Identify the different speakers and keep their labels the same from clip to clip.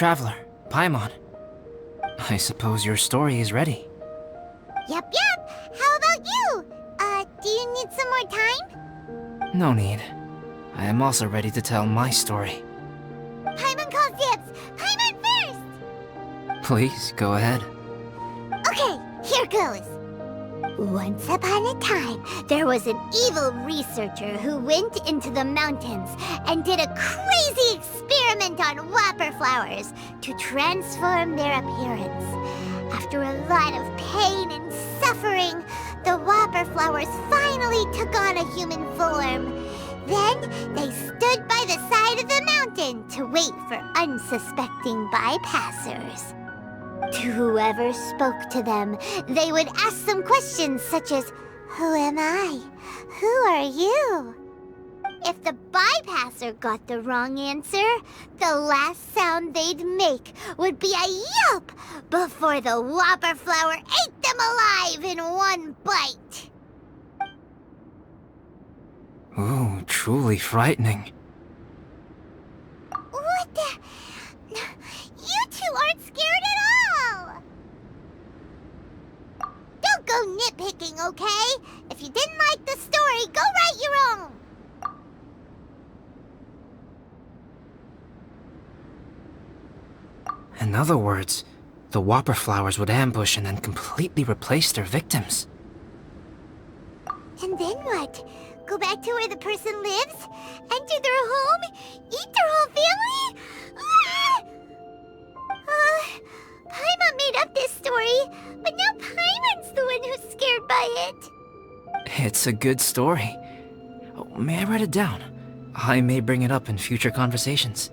Speaker 1: traveler, Paimon. I suppose your story is ready.
Speaker 2: Yep. How about you? Do you need some more time?
Speaker 1: No need. I am also ready to tell my story.
Speaker 2: Paimon calls dibs! Paimon first!
Speaker 1: Please, go ahead.
Speaker 2: Okay, here goes. Once upon a time, there was an evil researcher who went into the mountains and did a crazy experiment on whopper flowers to transform their appearance. After a lot of pain and suffering, the whopper flowers finally took on a human form. Then they stood by the side of the mountain to wait for unsuspecting bypassers. To whoever spoke to them, they would ask some questions such as, "Who am I? Who are you?" If the bypasser got the wrong answer, the last sound they'd make would be a yelp before the whopper flower ate them alive in one bite.
Speaker 1: Ooh, truly frightening.
Speaker 2: What the? You two aren't scared at all! Don't go nitpicking, okay? If you didn't like the story, go write your own!
Speaker 1: In other words, the whopper flowers would ambush and then completely replace their victims.
Speaker 2: And then what? Go back to where the person lives? Enter their home? Eat their whole family? Ah! Paimon made up this story, but now Paimon's the one who's scared by it.
Speaker 1: It's a good story. Oh, may I write it down? I may bring it up in future conversations.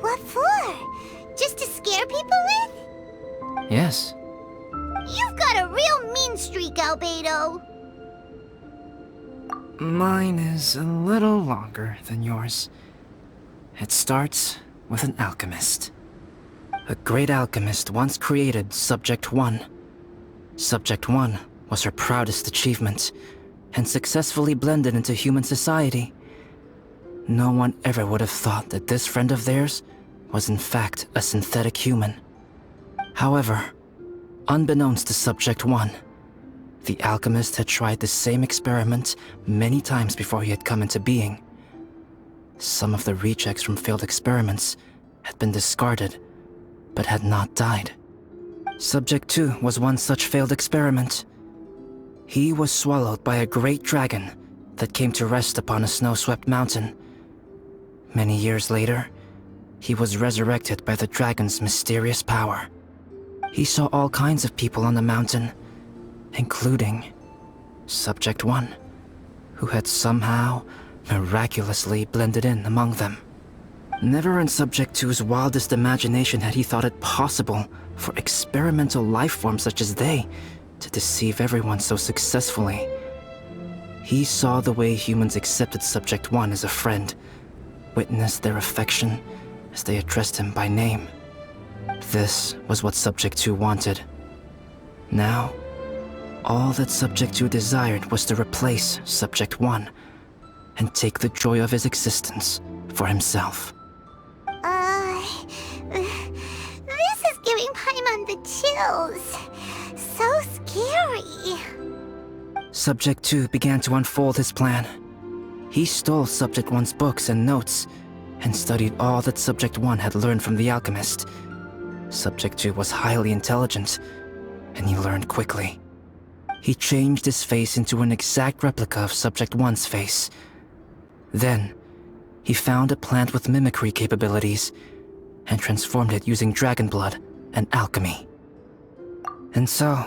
Speaker 2: What for? Just to scare people with?
Speaker 1: Yes.
Speaker 2: You've got a real mean streak, Albedo.
Speaker 1: Mine is a little longer than yours. It starts with an alchemist. A great alchemist once created Subject 1. Subject 1 was her proudest achievement, and successfully blended into human society. No one ever would have thought that this friend of theirs was in fact a synthetic human. However, unbeknownst to Subject 1, the alchemist had tried the same experiment many times before he had come into being. Some of the rejects from failed experiments had been discarded, but had not died. Subject 2 was one such failed experiment. He was swallowed by a great dragon that came to rest upon a snow-swept mountain. Many years later, he was resurrected by the dragon's mysterious power. He saw all kinds of people on the mountain, including Subject 1, who had somehow miraculously blended in among them. Never in Subject 2's wildest imagination had he thought it possible for experimental life forms such as they to deceive everyone so successfully. He saw the way humans accepted Subject 1 as a friend, witnessed their affection as they addressed him by name. This was what Subject 2 wanted. Now, all that Subject 2 desired was to replace Subject 1 and take the joy of his existence for himself.
Speaker 2: This is giving Paimon the chills. So scary.
Speaker 1: Subject 2 began to unfold his plan. He stole Subject 1's books and notes and studied all that Subject 1 had learned from the alchemist. Subject 2 was highly intelligent, and he learned quickly. He changed his face into an exact replica of Subject 1's face. Then, he found a plant with mimicry capabilities and transformed it using dragon blood and alchemy. And so,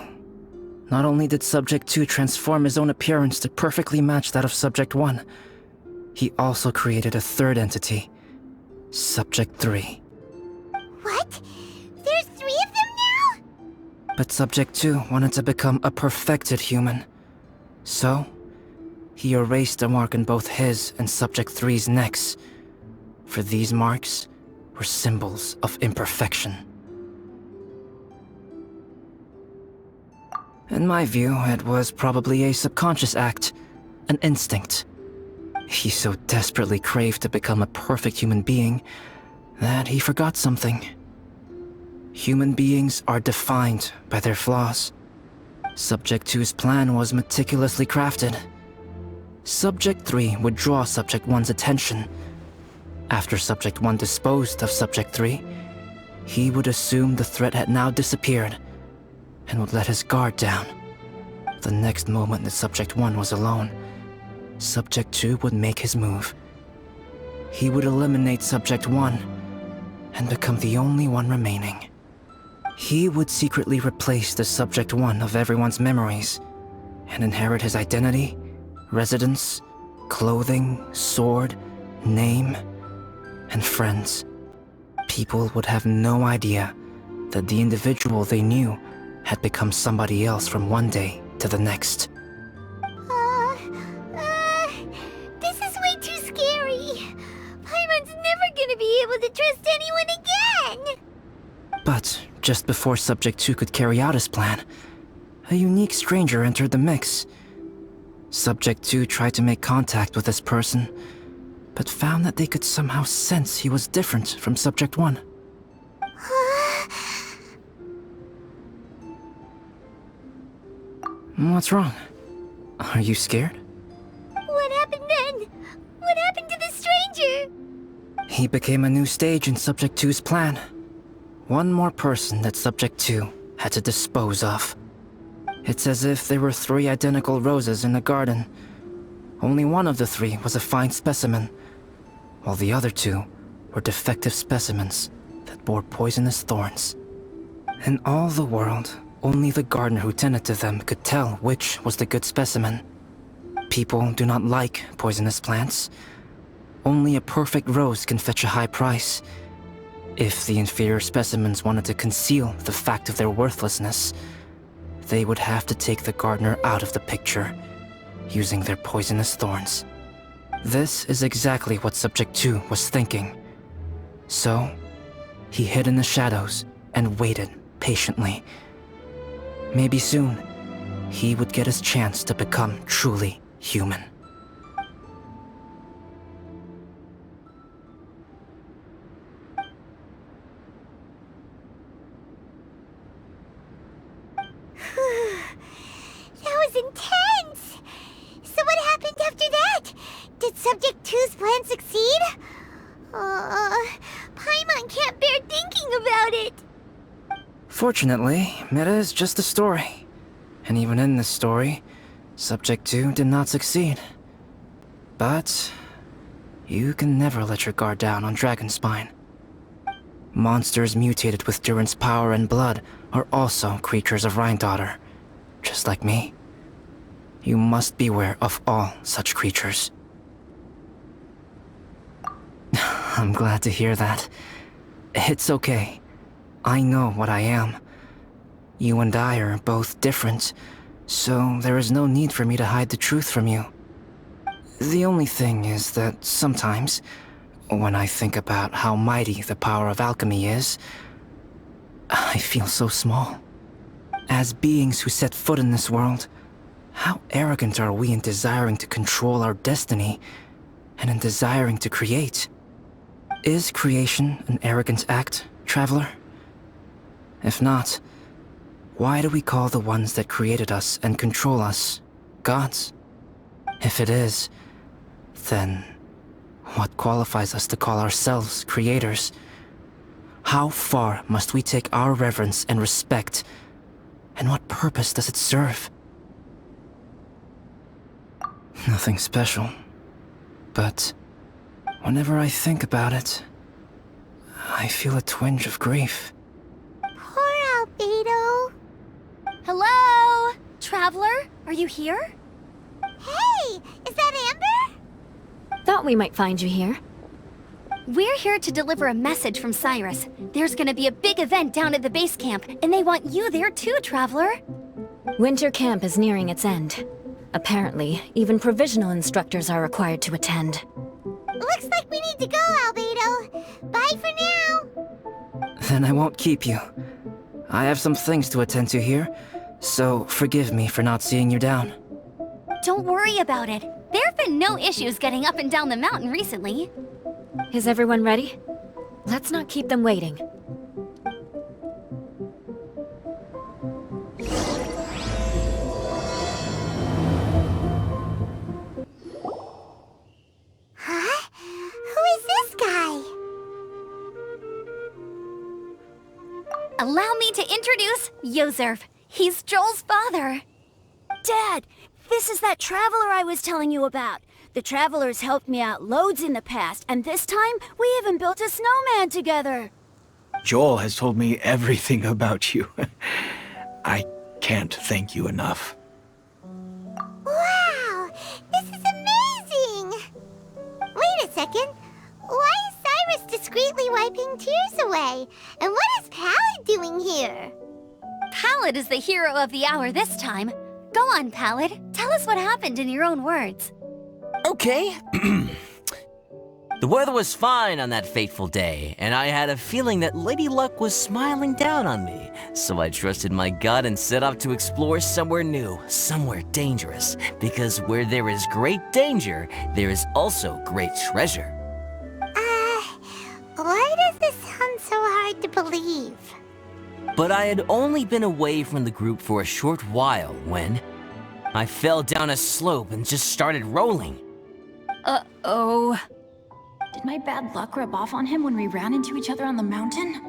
Speaker 1: not only did Subject 2 transform his own appearance to perfectly match that of Subject 1, he also created a third entity, Subject 3.
Speaker 2: What? There's 3 of them now?
Speaker 1: But Subject 2 wanted to become a perfected human. So, he erased a mark in both his and Subject 3's necks, for these marks were symbols of imperfection. In my view, it was probably a subconscious act, an instinct. He so desperately craved to become a perfect human being that he forgot something. Human beings are defined by their flaws. Subject 2's plan was meticulously crafted. Subject 3 would draw Subject 1's attention. After Subject 1 disposed of Subject 3, he would assume the threat had now disappeared and would let his guard down. The next moment that Subject 1 was alone, Subject 2 would make his move. He would eliminate Subject 1 and become the only one remaining. He would secretly replace the Subject 1 of everyone's memories and inherit his identity, residence, clothing, sword, name, and friends. People would have no idea that the individual they knew had become somebody else from one day to the next.
Speaker 2: This is way too scary. Paimon's never gonna be able to trust anyone again.
Speaker 1: But just before Subject 2 could carry out his plan, a unique stranger entered the mix. Subject 2 tried to make contact with this person, but found that they could somehow sense he was different from Subject 1. What's wrong? Are you scared?
Speaker 2: What happened then? What happened to the stranger?
Speaker 1: He became a new stage in Subject 2's plan. One more person that Subject 2 had to dispose of. It's as if there were 3 identical roses in a garden. Only one of the 3 was a fine specimen, while the other 2 were defective specimens that bore poisonous thorns. In all the world, only the gardener who tended to them could tell which was the good specimen. People do not like poisonous plants. Only a perfect rose can fetch a high price. If the inferior specimens wanted to conceal the fact of their worthlessness, they would have to take the gardener out of the picture, using their poisonous thorns. This is exactly what Subject 2 was thinking. So, he hid in the shadows and waited patiently. Maybe soon, he would get his chance to become truly human.
Speaker 2: That was intense! So what happened after that? Did Subject 2's plan succeed? Paimon can't bear thinking about it!
Speaker 1: Fortunately, Meta is just a story. And even in this story, Subject 2 did not succeed. But you can never let your guard down on Dragonspine. Monsters mutated with Durin's power and blood are also creatures of Rhine-Daughter, just like me. You must beware of all such creatures. I'm glad to hear that. It's okay. I know what I am. You and I are both different, so there is no need for me to hide the truth from you. The only thing is that sometimes, when I think about how mighty the power of alchemy is, I feel so small. As beings who set foot in this world, how arrogant are we in desiring to control our destiny, and in desiring to create? Is creation an arrogant act, traveler? If not, why do we call the ones that created us and control us gods? If it is, then what qualifies us to call ourselves creators? How far must we take our reverence and respect, and what purpose does it serve? Nothing special, but whenever I think about it, I feel a twinge of grief.
Speaker 2: Poor Albedo.
Speaker 3: Hello? Traveler, are you here?
Speaker 2: Hey, is that Amber?
Speaker 3: Thought we might find you here. We're here to deliver a message from Cyrus. There's gonna be a big event down at the base camp, and they want you there too, Traveler.
Speaker 4: Winter camp is nearing its end. Apparently, even provisional instructors are required to attend.
Speaker 2: Looks like we need to go, Albedo. Bye for now.
Speaker 1: Then I won't keep you. I have some things to attend to here, so forgive me for not seeing you down.
Speaker 3: Don't worry about it. There have been no issues getting up and down the mountain recently.
Speaker 4: Is everyone ready? Let's not keep them waiting.
Speaker 2: Huh? Who is this guy?
Speaker 3: Allow me to introduce Yozerv. He's Joel's father.
Speaker 5: Dad, this is that traveler I was telling you about. The traveler's helped me out loads in the past, and this time we even built a snowman together.
Speaker 6: Joel has told me everything about you. I can't thank you enough.
Speaker 2: Wow! This is amazing! Wait a second. Why is Cyrus discreetly wiping tears away? And what is Pallid doing here?
Speaker 3: Pallid is the hero of the hour this time. Go on, Pallid. Tell us what happened in your own words.
Speaker 7: Okay. The weather was fine on that fateful day, and I had a feeling that Lady Luck was smiling down on me. So I trusted my gut and set off to explore somewhere new, somewhere dangerous. Because where there is great danger, there is also great treasure.
Speaker 2: Why does this sound so hard to believe?
Speaker 7: But I had only been away from the group for a short while when I fell down a slope and just started rolling.
Speaker 4: Uh-oh.
Speaker 8: Did my bad luck rub off on him when we ran into each other on the mountain?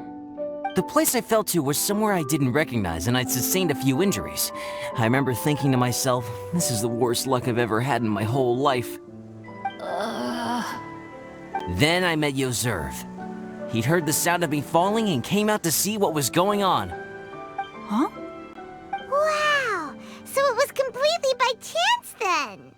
Speaker 7: The place I fell to was somewhere I didn't recognize, and I'd sustained a few injuries. I remember thinking to myself, this is the worst luck I've ever had in my whole life. Then I met Yozerv. He'd heard the sound of me falling and came out to see what was going on.
Speaker 8: Huh?
Speaker 2: Wow! So it was completely by chance then!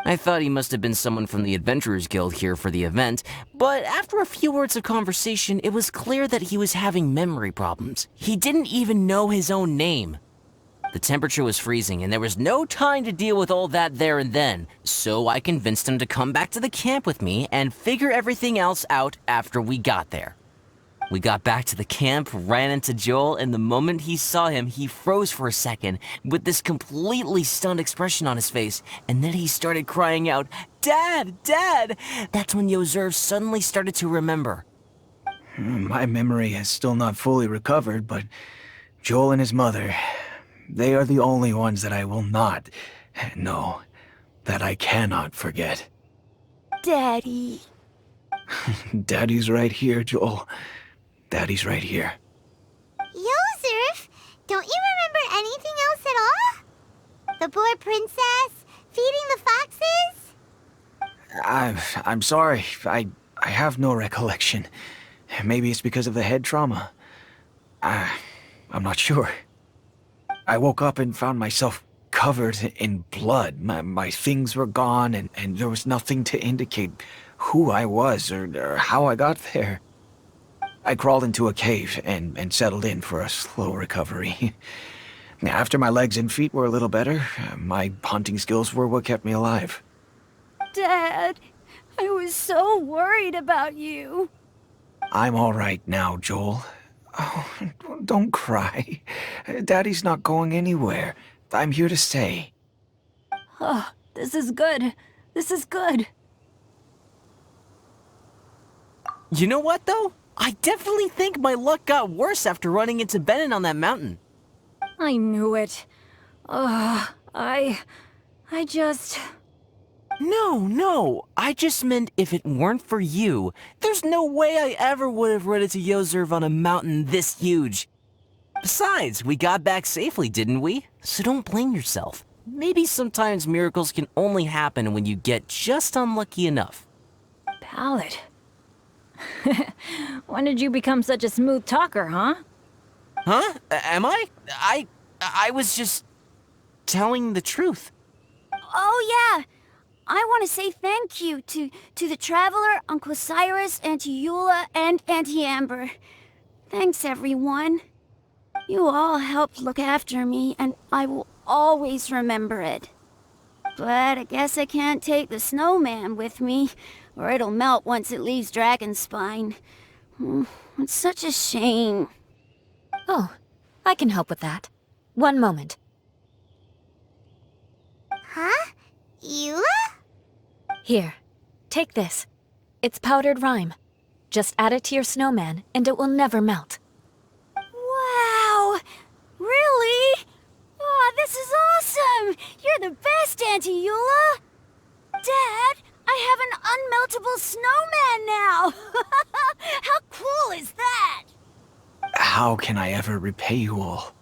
Speaker 7: I thought he must have been someone from the Adventurers Guild here for the event, but after a few words of conversation, it was clear that he was having memory problems. He didn't even know his own name. The temperature was freezing, and there was no time to deal with all that there and then, so I convinced him to come back to the camp with me and figure everything else out after we got there. We got back to the camp, ran into Joel, and the moment he saw him, he froze for a second with this completely stunned expression on his face, and then he started crying out, "Dad! Dad!" That's when Yozerv suddenly started to remember.
Speaker 6: My memory has still not fully recovered, but Joel and his mother, they are the only ones that I will not, no, that I cannot forget.
Speaker 5: Daddy.
Speaker 6: Daddy's right here, Joel. Daddy's right here.
Speaker 2: Yozerf, don't you remember anything else at all? The poor princess? Feeding the foxes?
Speaker 6: I'm sorry. I have no recollection. Maybe it's because of the head trauma. I'm not sure. I woke up and found myself covered in blood. My things were gone, and there was nothing to indicate who I was or how I got there. I crawled into a cave and settled in for a slow recovery. After my legs and feet were a little better, my hunting skills were what kept me alive.
Speaker 5: Dad, I was so worried about you.
Speaker 6: I'm all right now, Joel. Oh, don't cry. Daddy's not going anywhere. I'm here to stay.
Speaker 8: Oh, this is good. This is good.
Speaker 7: You know what, though? I definitely think my luck got worse after running into Benin on that mountain.
Speaker 4: I knew it. I just...
Speaker 7: No, I just meant if it weren't for you, there's no way I ever would have run into Yozerv on a mountain this huge. Besides, we got back safely, didn't we? So don't blame yourself. Maybe sometimes miracles can only happen when you get just unlucky enough.
Speaker 4: Pallid. When did you become such a smooth talker, huh?
Speaker 7: Huh? Am I? I was just telling the truth.
Speaker 5: Oh, yeah. I want to say thank you to the Traveler, Uncle Cyrus, Auntie Eula, and Auntie Amber. Thanks, everyone. You all helped look after me, and I will always remember it. But I guess I can't take the snowman with me, or it'll melt once it leaves Dragonspine. It's such a shame.
Speaker 4: Oh, I can help with that. One moment.
Speaker 2: Huh? Eula?
Speaker 4: Here, take this. It's powdered rhyme. Just add it to your snowman, and it will never melt.
Speaker 5: Wow! Really? Oh, this is awesome! You're the best, Auntie Eula! Dad, I have an unmeltable snowman now! How cool is that?
Speaker 6: How can I ever repay you all?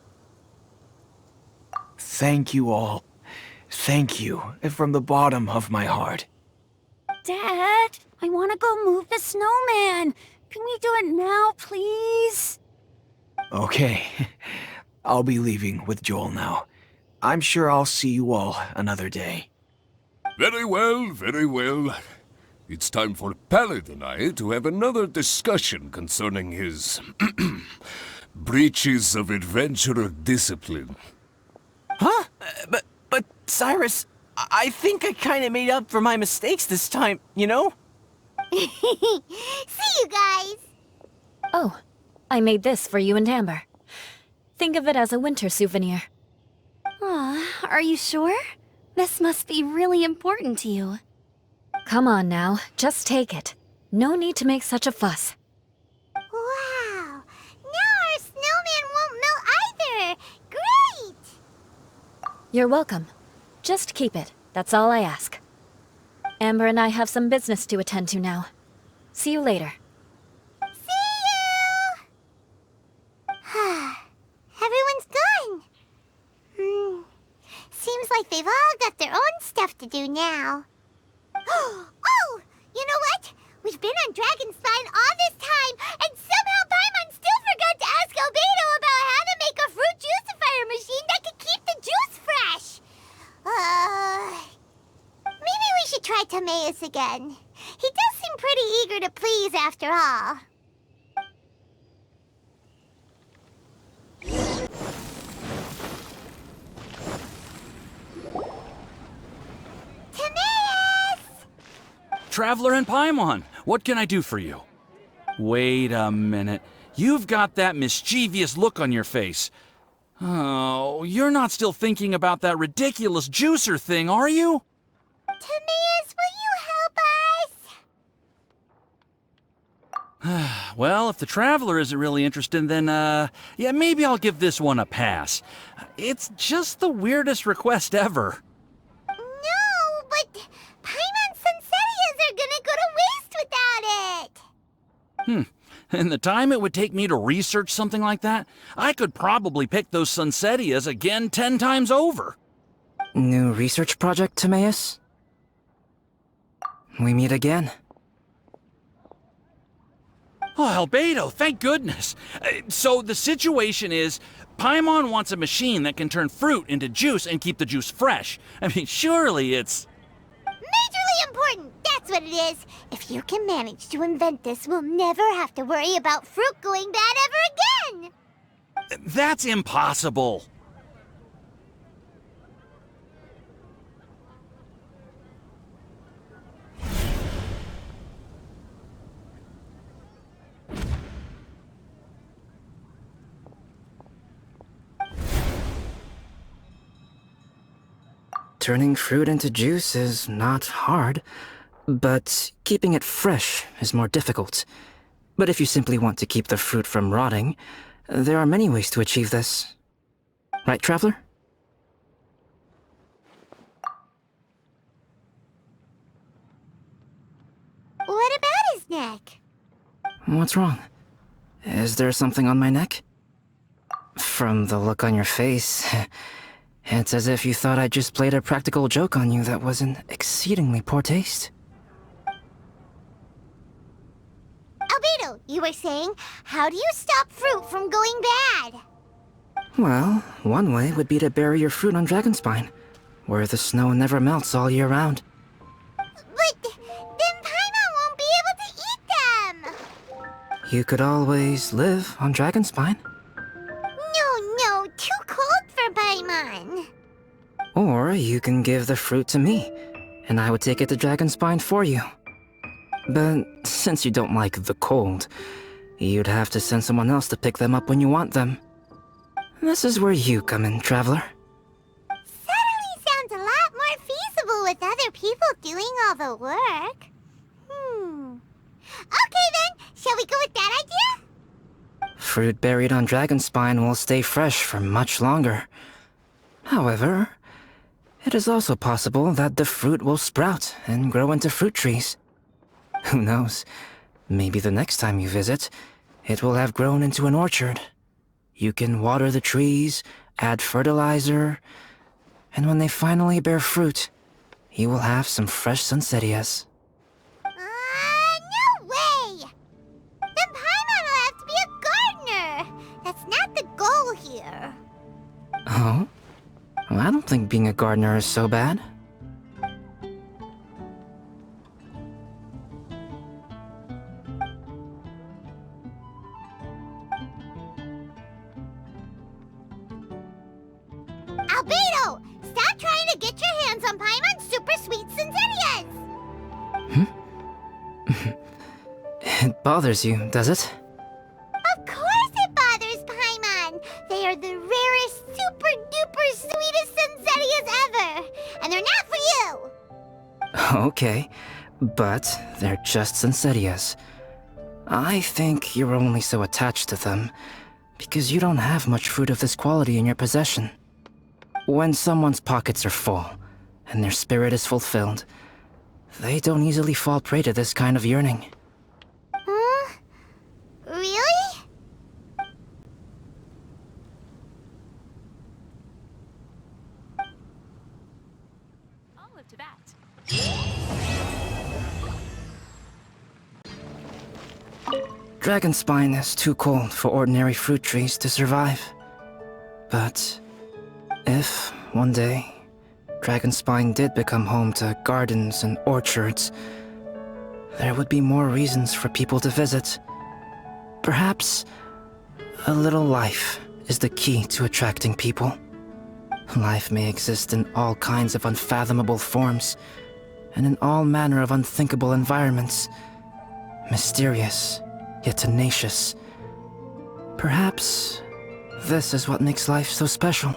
Speaker 6: Thank you all. Thank you from the bottom of my heart.
Speaker 5: Dad, I want to go move the snowman. Can we do it now, please?
Speaker 6: Okay, I'll be leaving with Joel now. I'm sure I'll see you all another day.
Speaker 9: Very well, very well. It's time for Pallet and I to have another discussion concerning his breaches of adventurer discipline.
Speaker 7: Huh? But Cyrus, I think I kind of made up for my mistakes this time, you know?
Speaker 2: See you guys!
Speaker 4: Oh, I made this for you and Amber. Think of it as a winter souvenir.
Speaker 3: Aw, are you sure? This must be really important to you.
Speaker 4: Come on now, just take it. No need to make such a fuss.
Speaker 2: Wow! Now our snowman won't melt either! Great!
Speaker 4: You're welcome. Just keep it, that's all I ask. Amber and I have some business to attend to now. See you later.
Speaker 2: See you! Everyone's gone. Seems like they've all got their own stuff to do now. Oh! You know what? We've been on Dragon Spine all this time, and somehow Paimon still forgot to ask Albedo about how to make a fruit juicifier machine that could keep the juice fresh. Maybe we should try Timaeus again. He does seem pretty eager to please after all. Timaeus!
Speaker 10: Traveler and Paimon, what can I do for you? Wait a minute. You've got that mischievous look on your face. Oh, you're not still thinking about that ridiculous juicer thing, are you?
Speaker 2: Timaeus, will you help us?
Speaker 10: Well, if the Traveler isn't really interested, then, yeah, maybe I'll give this one a pass. It's just the weirdest request ever.
Speaker 2: No, but Paimon's Sunsettias are gonna go to waste without it.
Speaker 10: And the time it would take me to research something like that, I could probably pick those Sunsettias again 10 times over.
Speaker 1: New research project, Timaeus? We meet again.
Speaker 10: Oh, Albedo, thank goodness. So the situation is, Paimon wants a machine that can turn fruit into juice and keep the juice fresh. I mean, surely it's...
Speaker 2: Majorly important, that's what it is. If you can manage to invent this, we'll never have to worry about fruit going bad ever again.
Speaker 10: That's impossible.
Speaker 1: Turning fruit into juice is not hard, but keeping it fresh is more difficult. But if you simply want to keep the fruit from rotting, there are many ways to achieve this. Right, Traveler?
Speaker 2: What about his neck?
Speaker 1: What's wrong? Is there something on my neck? From the look on your face, it's as if you thought I just played a practical joke on you that was in exceedingly poor taste.
Speaker 2: Albedo, you were saying, how do you stop fruit from going bad?
Speaker 1: Well, one way would be to bury your fruit on Dragonspine, where the snow never melts all year round.
Speaker 2: But then Paimon won't be able to eat them!
Speaker 1: You could always live on Dragonspine.
Speaker 2: No, too cold for Paimon.
Speaker 1: Or you can give the fruit to me, and I would take it to Dragonspine for you. But since you don't like the cold, you'd have to send someone else to pick them up when you want them. This is where you come in, Traveler.
Speaker 2: Suddenly sounds a lot more feasible with other people doing all the work. Okay then, shall we go with that idea?
Speaker 1: Fruit buried on Dragonspine will stay fresh for much longer. However, it is also possible that the fruit will sprout and grow into fruit trees. Who knows? Maybe the next time you visit, it will have grown into an orchard. You can water the trees, add fertilizer, and when they finally bear fruit, you will have some fresh sunsettias.
Speaker 2: No way! Then Paimon will have to be a gardener! That's not the goal here.
Speaker 1: Oh? Well, I don't think being a gardener is so bad.
Speaker 2: Albedo! Stop trying to get your hands on Paimon's super sweet Sinzenias!
Speaker 1: It bothers you, does it?
Speaker 2: Of course it bothers Paimon! They are the rarest, super duper sweetest Sinzenias ever! And they're not for you!
Speaker 1: Okay, but they're just Sunsettias. I think you're only so attached to them because you don't have much fruit of this quality in your possession. When someone's pockets are full and their spirit is fulfilled, they don't easily fall prey to this kind of yearning.
Speaker 2: Huh? Really?
Speaker 8: Olive to bat.
Speaker 1: Dragonspine is too cold for ordinary fruit trees to survive. But if, one day, Dragonspine did become home to gardens and orchards, there would be more reasons for people to visit. Perhaps a little life is the key to attracting people. Life may exist in all kinds of unfathomable forms, and in all manner of unthinkable environments. Mysterious, yet tenacious. Perhaps this is what makes life so special.